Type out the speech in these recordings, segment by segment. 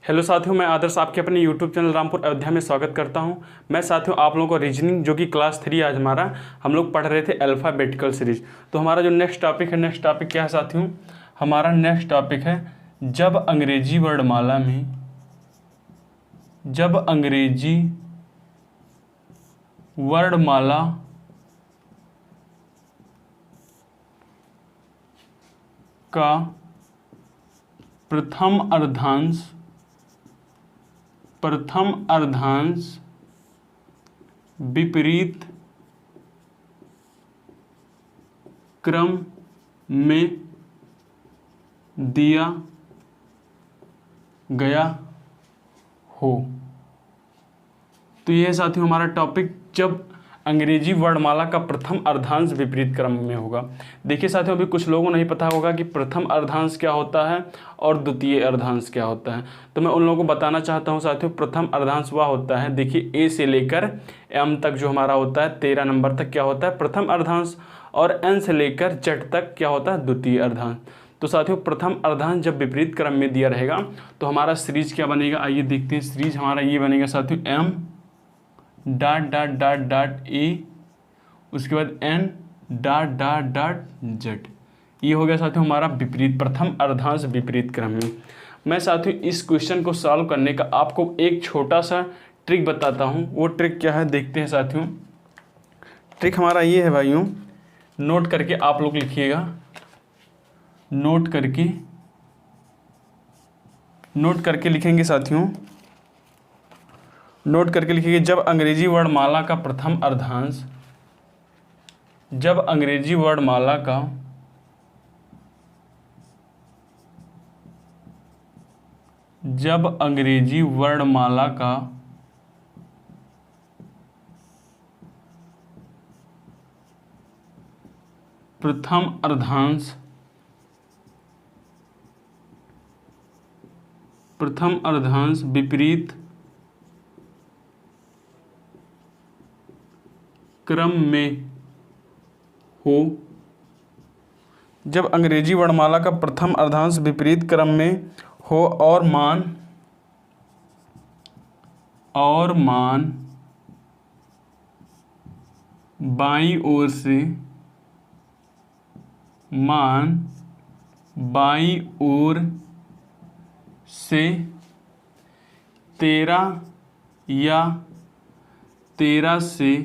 Hello साथियों, मैं आदर्श आपके अपने यूट्यूब चैनल रामपुर अयोध्या में स्वागत करता हूं। मैं साथियों आप लोगों को रीजनिंग जो कि क्लास 3 आज हमारा हम लोग पढ़ रहे थे अल्फ़ाबेटिकल सीरीज। तो हमारा जो नेक्स्ट टॉपिक क्या है साथियों, हमारा नेक्स्ट टॉपिक है जब अंग्रेजी वर्णमाला का प्रथम अर्धांश विपरीत क्रम में दिया गया हो। तो यह साथियों हमारा टॉपिक, जब अंग्रेजी वर्णमाला का प्रथम अर्धांश विपरीत क्रम में होगा। देखिए साथियों, अभी कुछ लोगों को नहीं पता होगा कि प्रथम अर्धांश क्या होता है और द्वितीय अर्धांश क्या होता है। तो मैं उन लोगों को बताना चाहता हूं साथियों, प्रथम अर्धांश वह होता है, देखिए ए से लेकर एम तक जो हमारा होता है 13 नंबर तक क्या होता है प्रथम अर्धांश, और एन से लेकर जेड तक क्या होता है द्वितीय अर्धांश। तो साथियों प्रथम अर्धांश जब विपरीत क्रम में दिया रहेगा तो हमारा सीरीज क्या बनेगा, आइए देखते हैं। सीरीज हमारा ये बनेगा साथियों, M dot dot dot dot A, उसके बाद N dot dot dot Z. ये हो गया साथियों हमारा विपरीत प्रथम अर्धांश विपरीत क्रम में। मैं साथियों इस क्वेश्चन को सॉल्व करने का आपको एक छोटा सा ट्रिक बताता हूँ। वो ट्रिक क्या है देखते हैं साथियों। ट्रिक हमारा ये है भाइयों, नोट करके आप लोग लिखिएगा, नोट करके लिखेंगे साथियों, नोट करके लिखिए। जब अंग्रेजी वर्णमाला का प्रथम अर्धांश, जब अंग्रेजी वर्णमाला का प्रथम अर्धांश विपरीत क्रम में हो, जब अंग्रेजी वर्णमाला का प्रथम अर्धांश विपरीत क्रम में हो और मान बाईं ओर से 13 या 13 से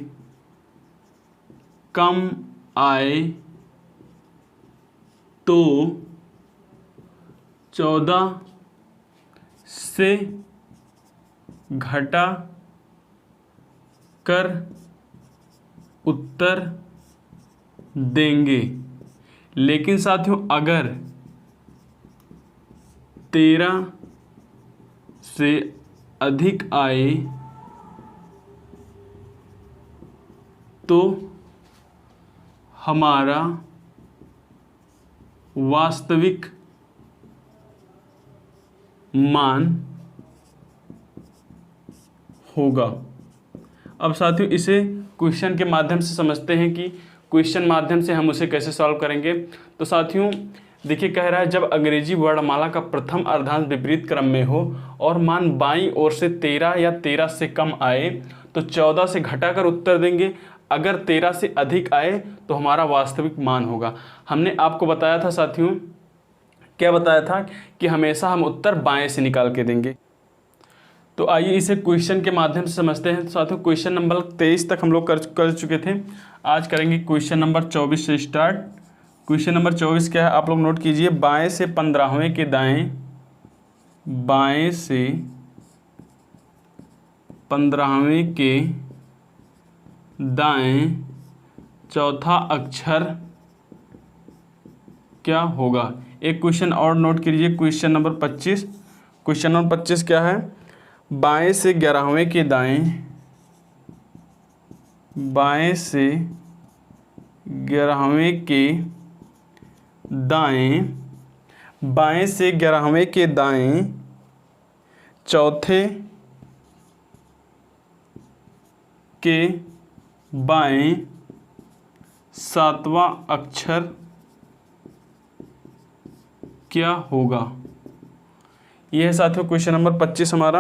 कम आए तो 14 से घटा कर उत्तर देंगे। लेकिन साथियों अगर 13 से अधिक आए तो हमारा वास्तविक मान होगा। अब साथियों इसे क्वेश्चन के माध्यम से समझते हैं कि क्वेश्चन माध्यम से हम उसे कैसे सॉल्व करेंगे। तो साथियों देखिए कह रहा है जब अंग्रेजी वर्णमाला का प्रथम अर्धांश विपरीत क्रम में हो और मान बाईं ओर से 13 या 13 से कम आए तो 14 से घटाकर उत्तर देंगे। अगर 13 से अधिक आए तो हमारा वास्तविक मान होगा। हमने आपको बताया था साथियों, क्या बताया था कि हमेशा हम उत्तर बाएं से निकाल के देंगे। तो आइए इसे क्वेश्चन के माध्यम से समझते हैं। साथियों क्वेश्चन नंबर 23 तक हम लोग कर चुके थे। आज करेंगे क्वेश्चन नंबर 24 से स्टार्ट। क्वेश्चन नंबर 24 क्या है आप लोग नोट कीजिए। बाएं से 15वें के दाएं, बाएं से 15वें के दाएं चौथा अक्षर क्या होगा। एक क्वेश्चन और नोट कीजिए, क्वेश्चन नंबर 25। क्वेश्चन नंबर 25 क्या है, बाएं से 11वें के दाएं, बाएं से 11वें के दाएं, बाएं से 11वें के दाएं चौथे के बाएं 7वां अक्षर क्या होगा। ये है साथियों क्वेश्चन नंबर 25 हमारा।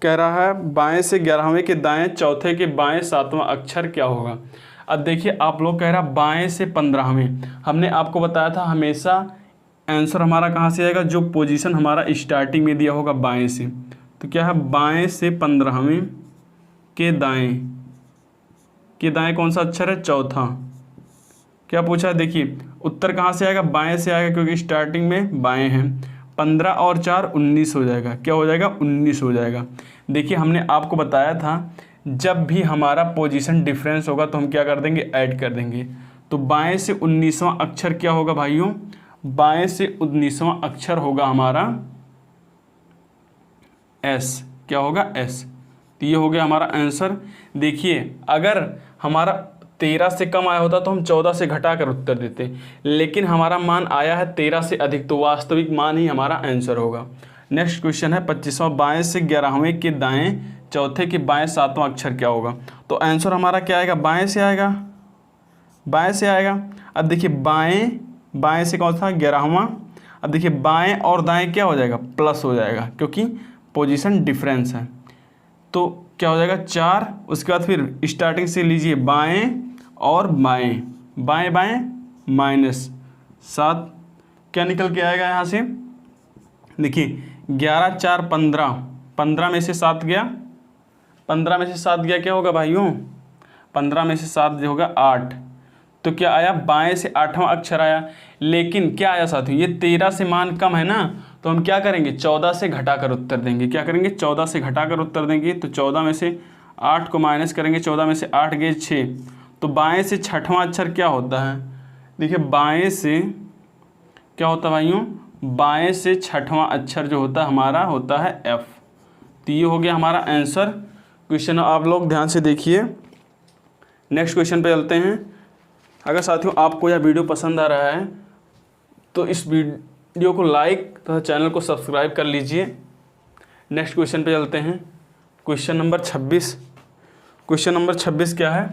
कह रहा है बाएं से 11वें के दाएं चौथे के बाएं 7वां अक्षर क्या होगा। अब देखिए आप लोग कह रहा बाएं से 15वें, हमने आपको बताया था हमेशा आंसर हमारा कहाँ से आएगा, जो पोजीशन हमारा स्टार्टिंग में दिया होगा बाएं से। तो क्या है बाएं से 15वें के दाएं कौन सा अक्षर है, चौथा। क्या पूछा है, देखिए उत्तर कहाँ से आएगा, बाएं से आएगा क्योंकि स्टार्टिंग में बाएं हैं। 15 और 4 19 हो जाएगा, क्या हो जाएगा 19 हो जाएगा। देखिए हमने आपको बताया था जब भी हमारा पोजीशन डिफरेंस होगा तो हम क्या कर देंगे, ऐड कर देंगे। तो बाएं से 19वां अक्षर क्या होगा भाइयों, बाएं से 19वां अक्षर होगा हमारा एस। क्या होगा एस। तो ये हो गया हमारा आंसर। देखिए अगर हमारा 13 से कम आया होता तो हम 14 से घटा कर उत्तर देते, लेकिन हमारा मान आया है 13 से अधिक, तो वास्तविक मान ही हमारा आंसर होगा। नेक्स्ट क्वेश्चन है 25वां, बाएं से 11वें के दाएं चौथे के बाएं 7वां अक्षर क्या होगा। तो आंसर हमारा क्या आएगा, बाएं से आएगा, बाएं से आएगा। अब देखिए बाएं से कौन सा 11वां। अब देखिए बाएं और दाएं क्या हो जाएगा, प्लस हो जाएगा क्योंकि पोजीशन डिफरेंस है। तो क्या हो जाएगा 4, उसके बाद फिर स्टार्टिंग से लीजिए बाएं और बाएं, बाएं बाएं -7, क्या निकल के आएगा यहाँ से, देखिए 11 4 15, 15 में से 7 गया, 15 में से 7 गया, क्या होगा भाइयों 15 में से 7 होगा 8। तो क्या आया, बाएं से 8वां अक्षर आया। लेकिन क्या आया साथियों, ये 13 से मान कम है ना, तो हम क्या करेंगे 14 से घटाकर उत्तर देंगे। क्या करेंगे 14 से घटाकर उत्तर देंगे। तो 14 में से 8 को माइनस करेंगे, 14 में से 8 गए 6। तो बाएं से 6वां अक्षर क्या होता है, देखिए बाएं से क्या होता है भाइयों, बाएं से 6वां अक्षर जो होता है हमारा होता है एफ। तो ये हो गया हमारा आंसर। क्वेश्चन आप लोग ध्यान से देखिए। नेक्स्ट क्वेश्चन पे चलते हैं। अगर साथियों आपको यह वीडियो पसंद आ रहा है तो इस वीडियो को लाइक तथा चैनल को सब्सक्राइब कर लीजिए। नेक्स्ट क्वेश्चन पे चलते हैं। Question number 26। क्वेश्चन नंबर 26 क्या है,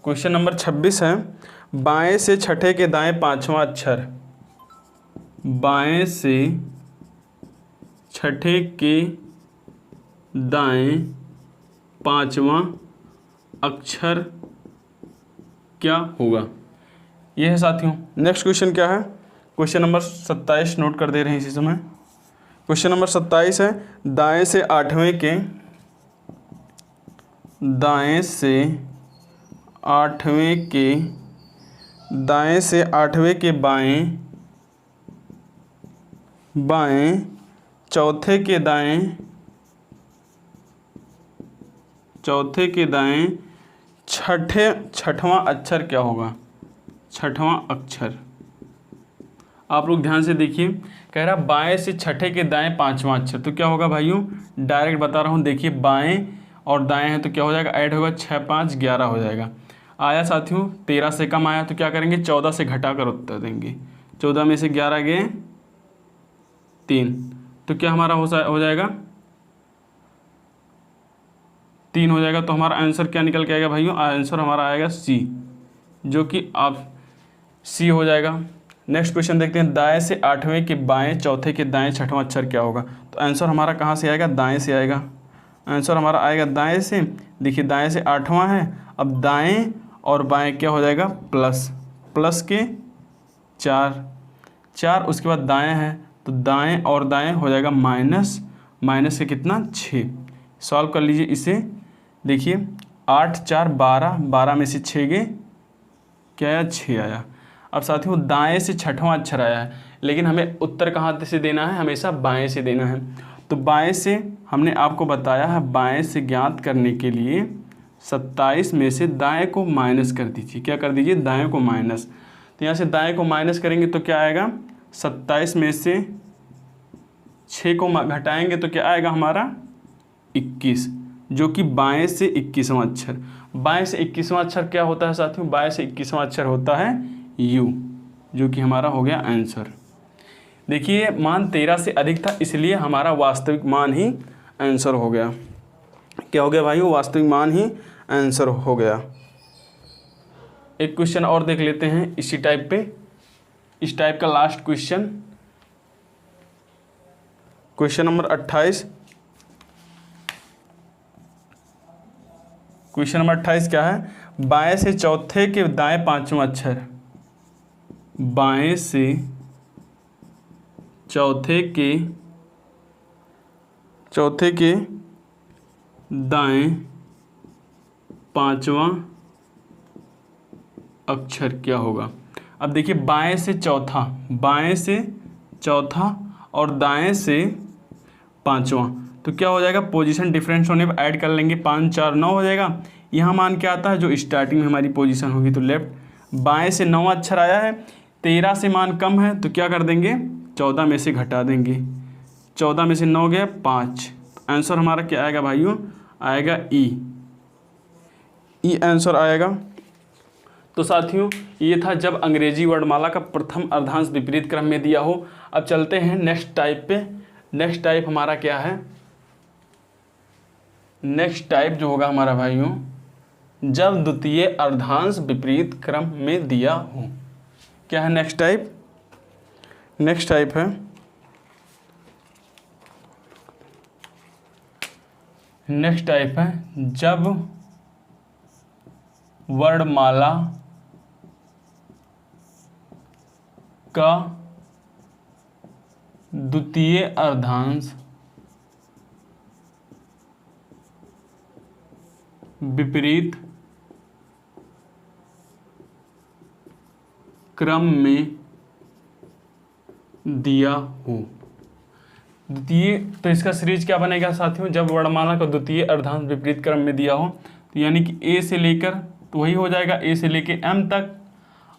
क्वेश्चन नंबर 26 है, बाएं से छठे के दाएं 5वां अक्षर, बाएं से छठे के दाएं 5वां अक्षर क्या होगा। यह है साथियों। नेक्स्ट क्वेश्चन क्या है, क्वेश्चन नंबर 27 नोट कर दे रहे हैं इसी समय। क्वेश्चन नंबर 27 है, दाएं से 8वें के दाएं से 8वें के दाएं से 8वें के बाएं बाएं चौथे के दाएं छठवां अक्षर क्या होगा, छठवां अक्षर। आप लोग ध्यान से देखिए, कह रहा बाएं से छठे के दाएं 5वां अक्षर। तो क्या होगा भाइयों, डायरेक्ट बता रहा हूँ, देखिए बाएं और दाएं हैं तो क्या हो जाएगा, ऐड होगा 6 5 11 हो जाएगा। आया साथियों 13 से कम आया तो क्या करेंगे 14 से घटाकर उत्तर देंगे। 14 में से 11 गए 3, तो क्या हमारा हो जाएगा 3 हो जाएगा। तो हमारा आंसर क्या निकल के आएगा भाइयों, आंसर हमारा आएगा सी, जो कि आप सी हो जाएगा। नेक्स्ट क्वेश्चन देखते हैं, दाएं से 8वें के बाएं चौथे के दाएं 6वां अक्षर क्या होगा। तो आंसर हमारा कहाँ से आएगा, दाएं से आएगा। आंसर हमारा आएगा दाएं से। देखिए दाएं से 8वां है, अब दाएं और बाएं क्या हो जाएगा, प्लस के 4, उसके बाद दाएं है तो दाएं और दाएं हो जाएगा माइनस के कितना 6। सॉल्व कर लीजिए इसे। देखिए 8 4 12, 12 में से 6 गए, क्या आया 6 आया। अब साथियों दाएं से 6वां अक्षर आया है, लेकिन हमें उत्तर कहाँ से देना है, हमेशा बाएं से देना है। तो बाएं से हमने आपको बताया है, बाएं से ज्ञात करने के लिए 27 में से दाएं को माइनस कर दीजिए। क्या कर दीजिए, दाएं को माइनस। तो यहाँ से दाएं को माइनस करेंगे तो क्या आएगा, 27 में से 6 को घटाएंगे तो क्या आएगा हमारा 21, जो कि बाएं से 21वां अक्षर। बाएं से 21वां अक्षर क्या होता है साथियों, बाएं से 21वां अक्षर होता है यू, जो कि हमारा हो गया आंसर। देखिए मान 13 से अधिक था, इसलिए हमारा वास्तविक मान ही आंसर हो गया। क्या हो गया भाइयों, वास्तविक मान ही आंसर हो गया। एक क्वेश्चन और देख लेते हैं इसी टाइप पे, इस टाइप का last question. Question number 28। Question number 28 क्या है? बाएं से चौथे के दाएं पांचवां अक्षर। बाएं से चौथे के दाएं पांचवां अक्षर क्या होगा? अब देखिए, बाएं से चौथा और दाएं से पांचवां, तो क्या हो जाएगा? पोजीशन डिफरेंस होने पर ऐड कर लेंगे, 5 4 9 हो जाएगा। यहाँ मान क्या आता है? जो स्टार्टिंग में हमारी पोजीशन होगी, तो लेफ्ट। बाएं से 9 अक्षर आया है, 13 से मान कम है, तो क्या कर देंगे? 14 में से घटा देंगे। 14 में से 9 गया 5। आंसर हमारा क्या आएगा भाइयों? आएगा ई आंसर आएगा। तो साथियों, ये था जब अंग्रेजी वर्णमाला का प्रथम अर्धांश विपरीत क्रम में दिया हो। अब चलते हैं नेक्स्ट टाइप पे। नेक्स्ट टाइप हमारा क्या है? नेक्स्ट टाइप जो होगा हमारा भाइयों, जब द्वितीय अर्धांश विपरीत क्रम में दिया हो। क्या है नेक्स्ट टाइप? नेक्स्ट टाइप है जब वर्णमाला का द्वितीय अर्धांश विपरीत क्रम में दिया हो। द्वितीय, तो इसका सीरीज क्या बनेगा साथियों? जब वर्णमाला का द्वितीय अर्धांश विपरीत क्रम में दिया हो, तो यानी कि ए से लेकर, तो वही हो जाएगा ए से लेके एम तक,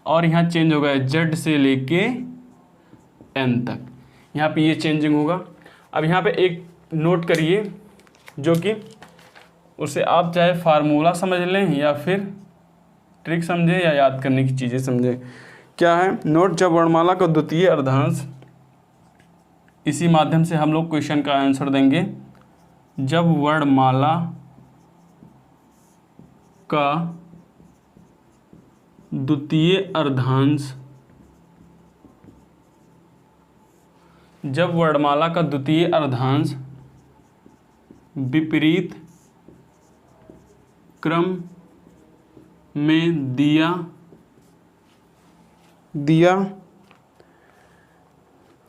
और यहाँ चेंज होगा जेड से लेके एन तक। यहाँ पे ये चेंजिंग होगा। अब यहाँ पे एक नोट करिए, जो कि उसे आप चाहे फार्मूला समझ लें या फिर ट्रिक समझें या याद करने की चीज़ें समझें। क्या है नोट? जब वर्णमाला का द्वितीय अर्धांश, इसी माध्यम से हम लोग क्वेश्चन का आंसर देंगे। जब वर्णमाला का द्वितीय अर्धांश विपरीत क्रम में दिया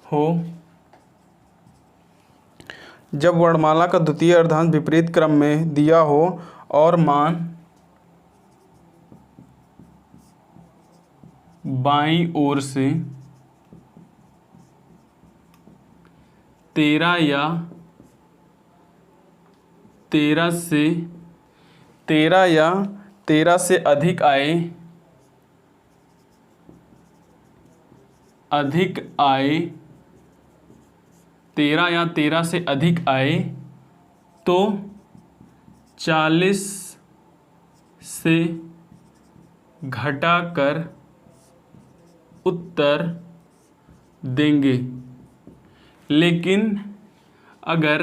हो। जब वर्णमाला का द्वितीय अर्धांश विपरीत क्रम में दिया हो और मान बाईं ओर से 13 या 13 से अधिक आए, तो 40 से घटाकर उत्तर देंगे। लेकिन अगर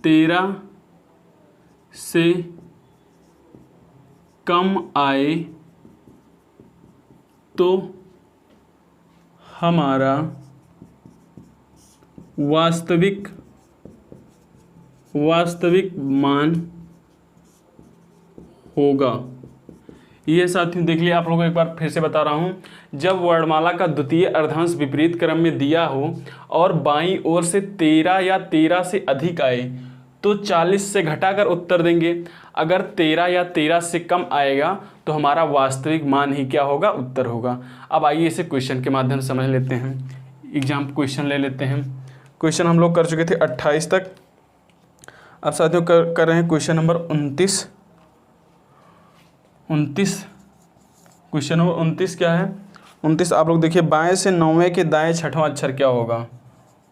13 से कम आए तो हमारा वास्तविक मान होगा। ये साथियों देख लिया आप लोगों को, एक बार फिर से बता रहा हूँ। जब वर्णमाला का द्वितीय अर्धांश विपरीत क्रम में दिया हो और बाईं ओर से 13 या 13 से अधिक आए, तो 40 से घटाकर उत्तर देंगे। अगर 13 या 13 से कम आएगा तो हमारा वास्तविक मान ही क्या होगा? उत्तर होगा। अब आइए इसे क्वेश्चन के माध्यम से समझ लेते हैं। एग्जाम क्वेश्चन ले लेते हैं। क्वेश्चन हम लोग कर चुके थे 28 तक। अब साथियों कर रहे हैं क्वेश्चन नंबर 29। क्वेश्चन नंबर 29 क्या है? 29 आप लोग देखिए, बाएं से 9वें के दाएं छठवां अक्षर क्या होगा?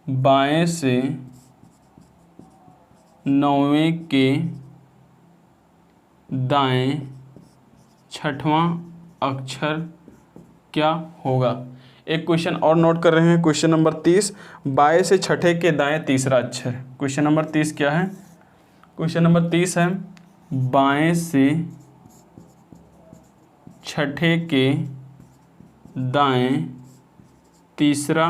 बाएं से 9वें के दाएं छठवां अक्षर क्या होगा? एक क्वेश्चन और नोट कर रहे हैं, क्वेश्चन नंबर 30, बाएं से छठे के दाएं तीसरा अक्षर। क्वेश्चन नंबर 30 क्या है? क्वेश्चन नंबर 30 है, बाएं से छठे के दाएं तीसरा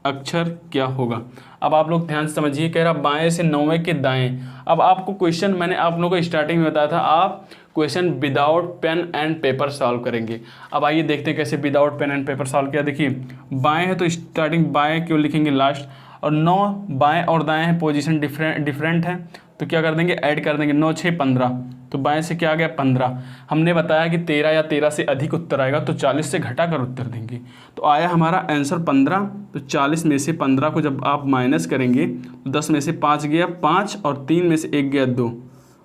अक्षर क्या होगा। अब आप लोग ध्यान से समझिए, कह रहा बाएं से 9वें के दाएं। अब आपको क्वेश्चन मैंने आप लोगों को स्टार्टिंग में बताया था, आप question without pen and paper solve करेंगे। अब आइए देखते हैं कैसे without pen and paper solve किया। देखिए बाएं है तो स्टार्टिंग बाएं क्यों लिखेंगे लास्ट, और 9 बाएं और दाएं हैं, पोजीशन डिफरेंट है, तो क्या कर देंगे ऐड कर देंगे, 9 6 15, तो बाएं से क्या आ गया 15। हमने बताया कि 13 या 13 से अधिक उत्तर आएगा तो 40 से घटा कर उत्तर देंगे, तो आया हमारा आंसर 15। तो 40 में से 15 को जब आप माइनस करेंगे तो 10 में से 5 गया 5 और 3 में से 1 गया 2।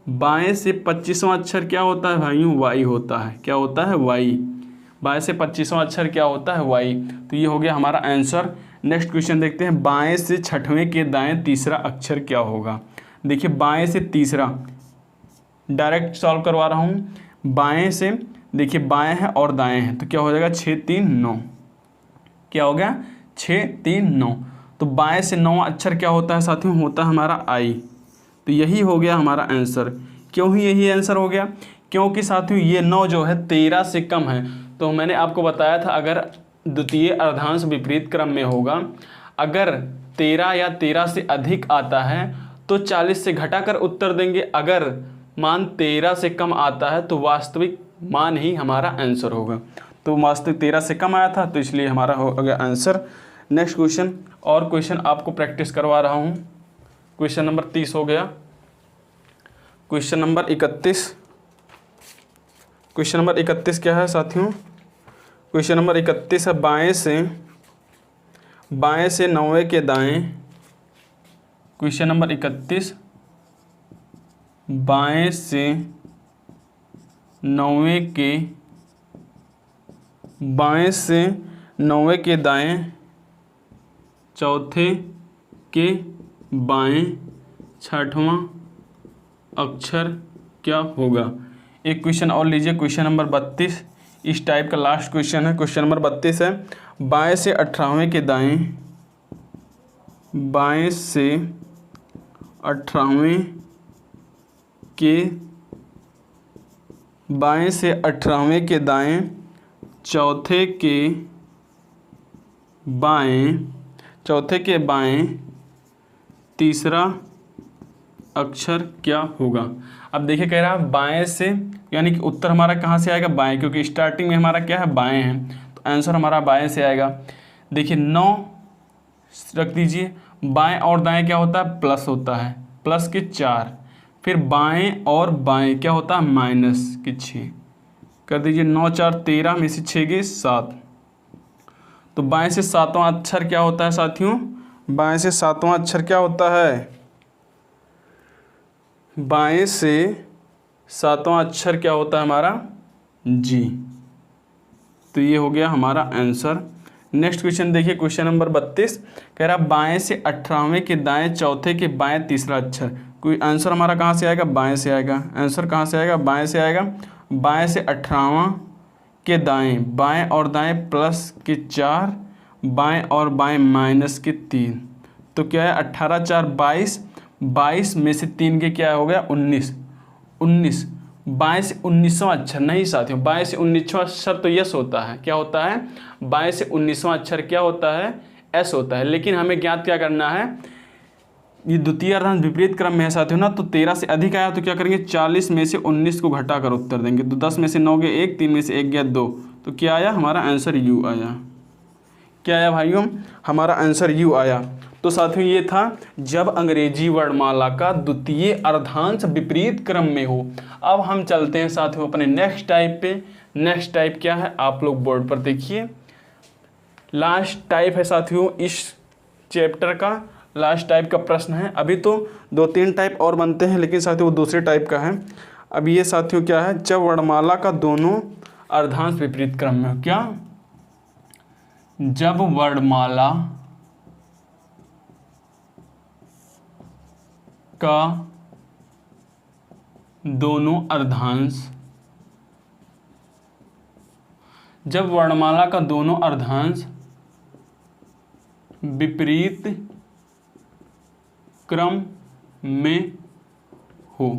बाएं से 25वां अक्षर क्या होता है भाइयों, वाई होता है। क्या होता है, वाई। बाएं से 25वां अक्षर क्या होता है, वाई। तो ये हो गया हमारा आंसर। नेक्स्ट क्वेश्चन देखते हैं, बाएं से 6वें के दाएं तीसरा अक्षर क्या होगा। देखिए बाएं से तीसरा, डायरेक्ट सॉल्व करवा रहा हूँ। बाएं से देखिए बाएं है और दाएं है, तो क्या हो जाएगा 6 3 9, क्या हो गया 6 3 9। तो बाएं से 9वां अक्षर क्या होता है साथियों, होता है हमारा आई। तो यही हो गया हमारा आंसर। क्यों ही यही आंसर हो गया, क्योंकि साथियों ये 9 जो है 13 से कम है। तो मैंने आपको बताया था अगर द्वितीय अर्धांश विपरीत क्रम में होगा, अगर 13 या 13 से अधिक आता है तो 40 से घटाकर उत्तर देंगे, अगर मान 13 से कम आता है तो वास्तविक मान ही हमारा आंसर होगा। तो वास्तविक 13 से कम आया था तो इसलिए हमारा हो गया आंसर। नेक्स्ट क्वेश्चन, और क्वेश्चन आपको प्रैक्टिस करवा रहा हूँ। क्वेश्चन नंबर 30 हो गया। क्वेश्चन नंबर 31, क्वेश्चन नंबर 31 क्या है साथियों, क्वेश्चन नंबर 31 है बाएं से 9वें के दाएं। क्वेश्चन नंबर 31, बाएं से 9वें के दाएं चौथे के बाएं 6वां अक्षर क्या होगा। एक क्वेश्चन और लीजिए, क्वेश्चन नंबर 32 इस टाइप का लास्ट क्वेश्चन है। क्वेश्चन नंबर 32 है, बाएं से 18वें के दाएं, बाएं से 18वें के दाएं चौथे के बाएं तीसरा अक्षर क्या होगा। अब देखिए कह रहा है बाएं से, यानी कि उत्तर हमारा कहाँ से आएगा, बाएं, क्योंकि स्टार्टिंग में हमारा क्या है बाएं है, तो आंसर हमारा बाएं से आएगा। देखिए 9 रख दीजिए, बाएं और दाएं क्या होता है, प्लस होता है, प्लस के 4, फिर बाएं और बाएं क्या होता है, माइनस के 6 कर दीजिए। 9 4 13 में से 6 गए 7। तो बाएं से 7वां अक्षर क्या होता है साथियों, बाएं से 7वां अक्षर क्या होता है, बाएं से 7वां अक्षर क्या होता है हमारा, जी। तो ये हो गया हमारा आंसर। नेक्स्ट क्वेश्चन देखिए, क्वेश्चन नंबर 32 कह रहा बाएं से 18वें के दाएं चौथे के बाएं तीसरा अक्षर। कोई आंसर हमारा कहाँ से आएगा, बाएं से आएगा। आंसर कहाँ से आएगा, बाएं से आएगा। बाएं से 18वां के दाएं, बाएं और दाएं प्लस के 4, बाएं और बाएं माइनस के 3, तो क्या है 18 4 22, 22 में से 3 के क्या हो गया 19, 19 बाएं से 19वां अक्षर नहीं साथियों, बाएं से 19वां अक्षर तो यस होता है, क्या होता है, बाएं से 19वां अक्षर क्या होता है, एस होता है। लेकिन हमें ज्ञात क्या करना है, ये द्वितीय अर्धांश विपरीत क्रम में है साथियों ना, तो 13 से अधिक आया तो क्या करेंगे 40 में से 19 को घटाकर उत्तर देंगे। तो 10 में से 9 गए 1, 3 में से 1 गया 2, तो क्या आया हमारा आंसर यू आया। क्या आया भाइयों, हमारा आंसर यू आया। तो साथियों ये था जब अंग्रेजी वर्णमाला का द्वितीय अर्धांश विपरीत क्रम में हो। अब हम चलते हैं साथियों अपने नेक्स्ट टाइप पे। नेक्स्ट टाइप क्या है आप लोग बोर्ड पर देखिए, लास्ट टाइप है साथियों इस चैप्टर का, लास्ट टाइप का प्रश्न है। अभी तो 2-3 टाइप और बनते हैं लेकिन साथियों वो दूसरे टाइप का है। अब ये साथियों क्या है, जब वर्णमाला का दोनों अर्धांश विपरीत क्रम में हो। क्या, जब वर्णमाला का दोनों अर्धांश, जब वर्णमाला का दोनों अर्धांश विपरीत क्रम में हो।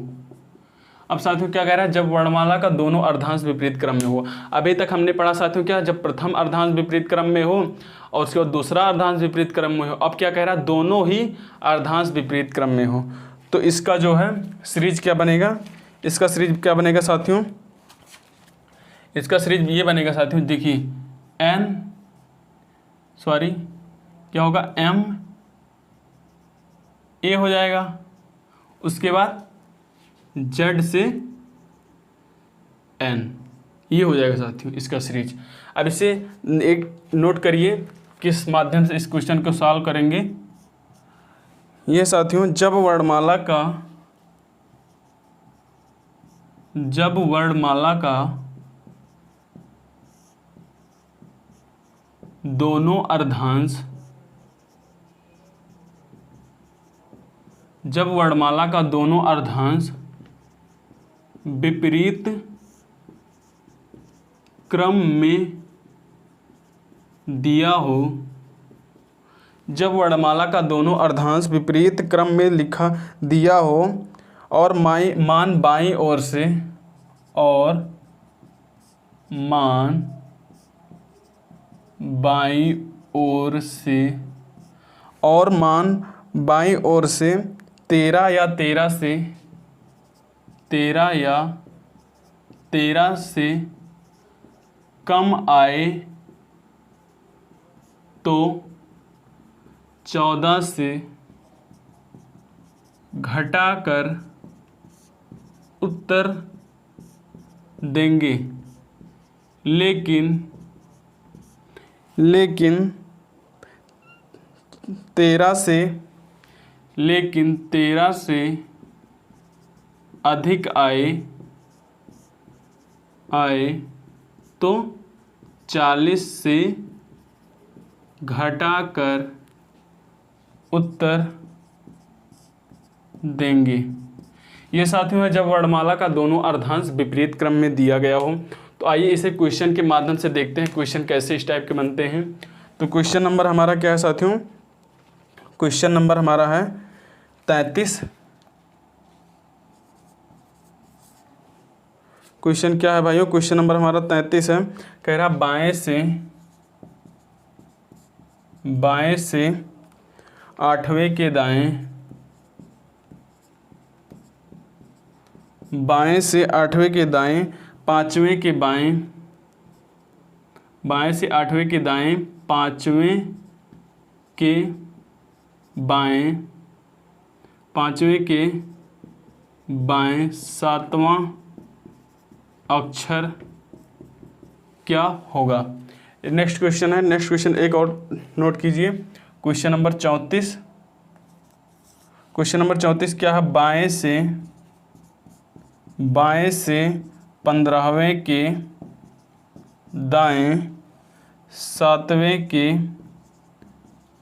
अब साथियों क्या कह रहा है, जब वर्णमाला का दोनों अर्धांश विपरीत क्रम में हो। अभी तक हमने पढ़ा साथियों क्या, जब प्रथम अर्धांश विपरीत क्रम में हो और उसके बाद दूसरा अर्धांश विपरीत क्रम में हो। अब क्या कह रहा है, दोनों ही अर्धांश विपरीत क्रम में हो। तो इसका जो है सीरीज क्या बनेगा, इसका सीरीज क्या बनेगा साथियों, इसका सीरीज ये बनेगा साथियों, देखिए क्या होगा, एम ए हो जाएगा, उसके बाद जेड से एन, ये हो जाएगा साथियों इसका सीरीज। अब इसे एक नोट करिए किस माध्यम से इस क्वेश्चन को सॉल्व करेंगे। ये साथियों, जब वर्णमाला का दोनों अर्धांश, जब वर्णमाला का दोनों अर्धांश विपरीत क्रम में दिया हो, जब वर्णमाला का दोनों अर्धांश विपरीत क्रम में लिखा दिया हो और मान बाईं ओर से और मान बाईं ओर से और मान बाईं ओर से 13 या 13 से कम आए तो 14 से घटाकर उत्तर देंगे। लेकिन 13 से अधिक आए तो 40 से घटाकर उत्तर देंगे। ये साथियों है जब वर्णमाला का दोनों अर्धांश विपरीत क्रम में दिया गया हो। तो आइए इसे क्वेश्चन के माध्यम से देखते हैं क्वेश्चन कैसे इस टाइप के बनते हैं। तो क्वेश्चन नंबर हमारा क्या है साथियों, क्वेश्चन नंबर हमारा है 33। क्वेश्चन क्या है भाइयों, क्वेश्चन नंबर हमारा 33 है। कह रहा बाएं से 8वें के दाएं, बाएं से 8वें के दाएं 5वें के बाएं, बाएं से 8वें के दाएं 5वें के बाएं, 5वें के बाएं 7वां अक्षर क्या होगा। नेक्स्ट क्वेश्चन है, नेक्स्ट क्वेश्चन एक और नोट कीजिए, क्वेश्चन नंबर 34। क्वेश्चन नंबर 34 क्या है, बाएं से 15वें के दाएं 7वें के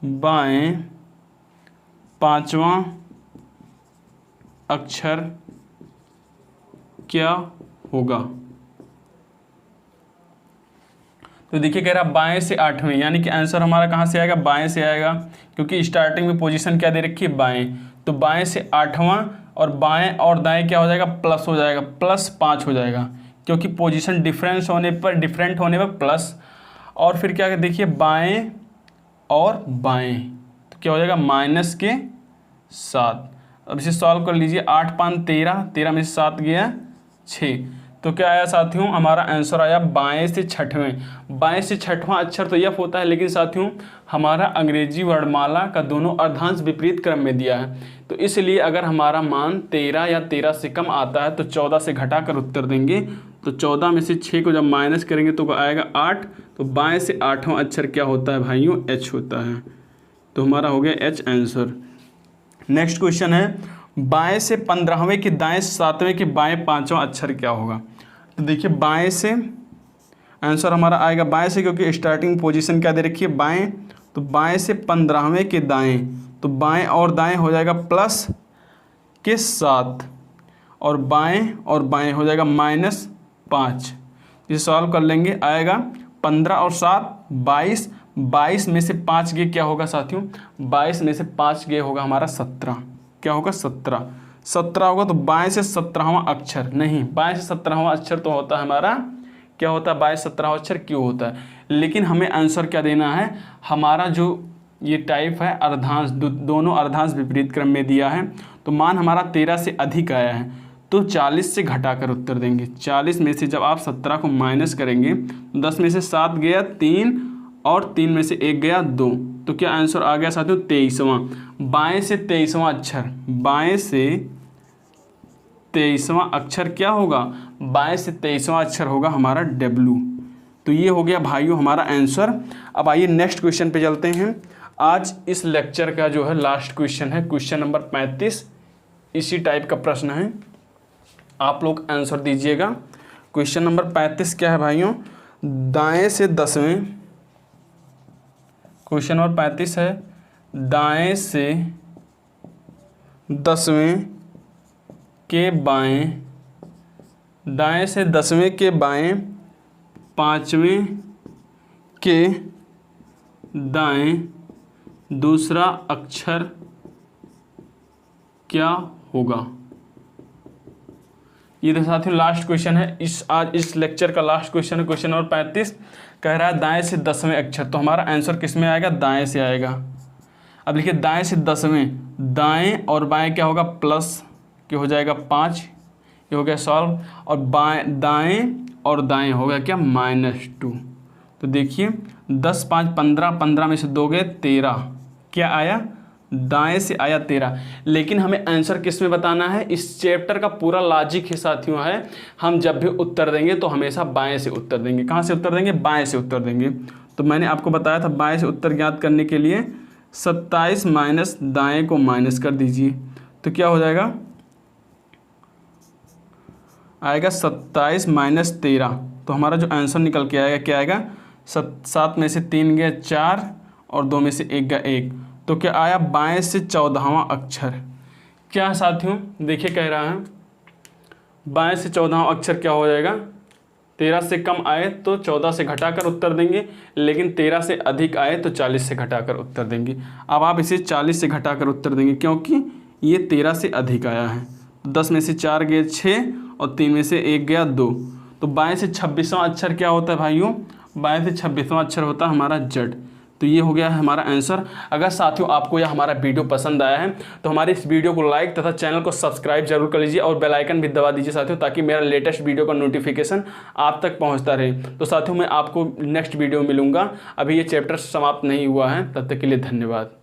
बाएं 5वां अक्षर क्या होगा। तो देखिए कह रहा बाएं से 8वें, यानी कि आंसर हमारा कहाँ से आएगा, बाएं से आएगा, क्योंकि स्टार्टिंग में पोजीशन क्या दे रखी है, बाएं। तो बाएं से 8वां और बाएं और दाएं क्या हो जाएगा, प्लस हो जाएगा, +5 हो जाएगा, क्योंकि पोजीशन डिफरेंट होने पर प्लस। और फिर क्या देखिए बाएं और बाएं तो क्या हो जाएगा -7। अब इसे सॉल्व कर लीजिए, 8 5 13, 13 में से 7 गया 6, तो क्या आया साथियों, हमारा आंसर आया बाएं से 6वें। बाएं से 6वां अक्षर तो यफ होता है, लेकिन साथियों हमारा अंग्रेजी वर्णमाला का दोनों अर्धांश विपरीत क्रम में दिया है, तो इसलिए अगर हमारा मान 13 या 13 से कम आता है तो 14 से घटाकर उत्तर देंगे। तो 14 में से 6 को जब माइनस करेंगे तो आएगा 8, तो बाएं से 8वां अक्षर क्या होता है भाइयों, H होता है। तो हमारा हो गया H आंसर। नेक्स्ट क्वेश्चन है, बाएं से 15वें के दाएं 7वें के बाएं 5वां अक्षर क्या होगा। तो देखिए बाएं से आंसर हमारा आएगा बाएं से, क्योंकि स्टार्टिंग पोजीशन क्या दे रखी है, बाएं। तो बाएं से 15वें के दाएं, तो बाएं और दाएं हो जाएगा +7 और बाएं हो जाएगा -5। इसे सॉल्व कर लेंगे, आएगा 15 और 7 22, 22 में से 5 गए क्या होगा साथियों, 22 में से 5 गए होगा हमारा 17, क्या होगा 17। 17 होगा तो बाएं से 17वां अक्षर नहीं, बाएं से 17वां अक्षर तो होता है हमारा, क्या होता है, बाएं से 17वां अक्षर क्यों होता है। लेकिन हमें आंसर क्या देना है, हमारा जो ये टाइप है अर्धांश, दोनों अर्धांश विपरीत क्रम में दिया है, तो मान हमारा 13 से अधिक आया है तो 40 से घटाकर उत्तर देंगे। 40 में से जब आप 17 को माइनस करेंगे, 10 में से 7 गया 3 और 3 में से 1 गया 2, तो क्या आंसर आ गया साथियों 23वां। बाएं से 23वां अक्षर, बाएं से 23वां अक्षर क्या होगा, बाएं से 23वां अक्षर होगा हमारा W। तो ये हो गया भाइयों हमारा आंसर। अब आइए नेक्स्ट क्वेश्चन पे चलते हैं। आज इस लेक्चर का जो है लास्ट क्वेश्चन है, क्वेश्चन नंबर 35। इसी टाइप का प्रश्न है, आप लोग आंसर दीजिएगा। क्वेश्चन नंबर 35 क्या है भाइयों, दाएं से 10वें, क्वेश्चन नंबर 35 है दाएं से 10वें के बाएं, दाएं से 10वें के बाएं 5वें के दाएं दूसरा अक्षर क्या होगा। ये तो साथियों लास्ट क्वेश्चन है, आज इस लेक्चर का लास्ट क्वेश्चन है, क्वेश्चन नंबर 35। कह रहा है दाएं से 10वें अक्षर, तो हमारा आंसर किस में आएगा, दाएं से आएगा। अब लिखिए दाएं से 10वें, दाएं और बाएं क्या होगा, प्लस के हो जाएगा 5, ये हो गया सॉल्व, और बाएं दाएं और दाएं हो गया क्या, -2। तो देखिए 10 5 15, 15 में से 2 गए 13, क्या आया, दाएं से आया 13। लेकिन हमें आंसर किस में बताना है, इस चैप्टर का पूरा लॉजिक ही साथियों है, हम जब भी उत्तर देंगे तो हमेशा बाएं से उत्तर देंगे। कहाँ से उत्तर देंगे, बाएं से उत्तर देंगे। तो मैंने आपको बताया था बाएं से उत्तर ज्ञात करने के लिए 27 माइनस दाएं को माइनस कर दीजिए, तो क्या हो जाएगा, आएगा 27 माइनस 13। तो हमारा जो आंसर निकल के आएगा क्या आएगा, 7 में से 3 गया 4 और 2 में से 1 गया 1, तो क्या आया, बाएं से 14वां अक्षर। क्या साथियों देखिए कह रहा है बाएं से 14वां अक्षर क्या हो जाएगा, 13 से कम आए तो 14 से घटाकर उत्तर देंगे, लेकिन 13 से अधिक आए तो 40 से घटाकर उत्तर देंगे। अब आप इसे 40 से घटाकर उत्तर देंगे क्योंकि ये 13 से अधिक आया है। 10 में से 4 गए 6 और 3 में से 1 गया 2, तो बाएं से 26वां अक्षर क्या होता है भाइयों, बाएं से 26वां अक्षर होता है हमारा Z। तो ये हो गया है हमारा आंसर। अगर साथियों आपको यह हमारा वीडियो पसंद आया है तो हमारे इस वीडियो को लाइक तथा चैनल को सब्सक्राइब जरूर कर लीजिए और बेल आइकन भी दबा दीजिए साथियों, ताकि मेरा लेटेस्ट वीडियो का नोटिफिकेशन आप तक पहुंचता रहे। तो साथियों मैं आपको नेक्स्ट वीडियो में मिलूंगा, अभी ये चैप्टर समाप्त नहीं हुआ है, तब तक के लिए धन्यवाद।